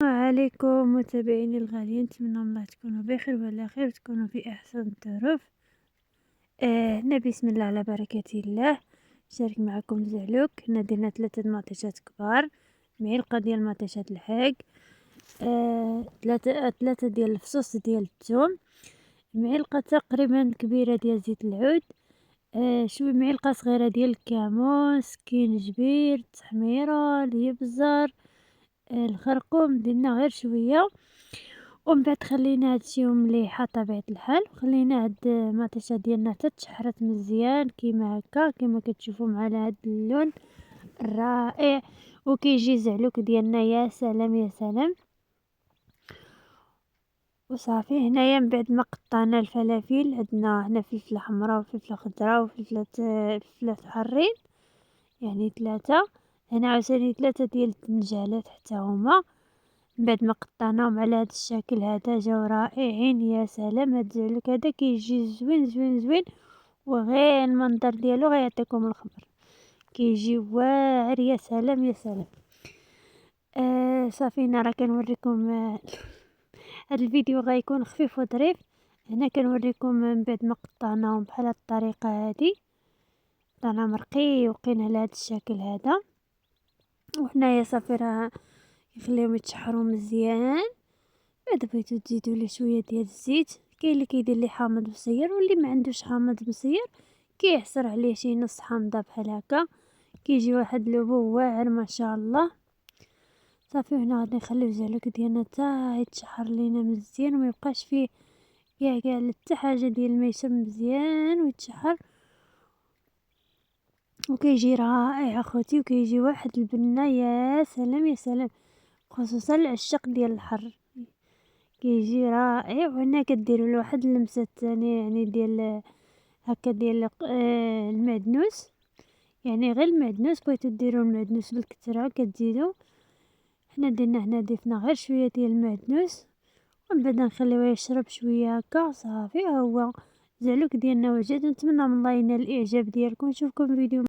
السلام عليكم متابعيني الغاليين، نتمنى الله تكونوا بخير وعلى خير وتكونوا في احسن الظروف. هنا بسم الله على بركة الله. شارك معكم زعلوك. هنا درنا 3 مطيشات كبار، معلقة ديال مطيشات الحاق، 3 ديال الفصوص ديال الثوم، معلقة تقريبا كبيرة ديال زيت العود، شويه معلقة صغيرة ديال الكمون، سكينجبير، التحميرة، الابزار، الخرقوم درنا غير شويه. ومن بعد خلينا هادشي مليحه طبيعه الحال، وخلينا هاد المطيشه ديالنا حتى تشحرت مزيان كيما هكا، كيما كتشوفوا معنا هاد اللون الرائع. وكيجي زعلوك ديالنا يا سلام يا سلام. وصافي هنايا من بعد ما قطعنا الفلافل، عندنا هنا فلفله حمراء وفلفله خضراء وفلفلات حارين، يعني 3. هنا عاوتاني 3 ديال الدنجالات حتى هما من بعد ما قطعناهم على هذا الشكل هذا، جاو رائعين يا سلام. هاد الزعلوك هذا كيجي زوين زوين زوين، وغير المنظر ديالو غيعطيكم الخبر، كيجي واعر يا سلام يا سلام. صافي هنا راه كنوريكم هاد الفيديو غيكون خفيف وظريف. هنا كنوريكم من بعد ما قطعناهم بحال هاد الطريقه هادي، قطعناهم رقيقين على هاد الشكل هذا. وهنايا صافي راه يخليهم يتشحروا مزيان. بعد بغيتو تزيدوا ليه شويه ديال الزيت، كاين اللي كيدير ليه حامض مسير، واللي ما عندوش حامض مسير كيعصر عليه شي نص حامضه بحال هكا، كيجي واحد لوبو واعر ما شاء الله. صافي هنا غادي نخليو الزعلوك ديالنا حتى يتشحر لينا مزيان، وما يبقاش فيه كاع حتى حاجه ديال ما يشرب مزيان ويتشحر، وكيجي رائع اخوتي، وكيجي واحد البنه يا سلام يا سلام، خصوصا العشاق ديال الحر كيجي رائع. وهنا كديروا له واحد اللمسه ثانيه، يعني ديال هكا ديال المعدنوس، يعني غير المعدنوس، بغيتو ديروا المعدنوس بالكثره كتزيدوا. حنا درنا هنا ضفنا غير شويه ديال المعدنوس، ومن بعد نخليوه يشرب شويه هكا. صافي ها هو زعلوك ديالنا وجد. نتمنى من الله ينال الاعجاب ديالكم. نشوفكم فيديو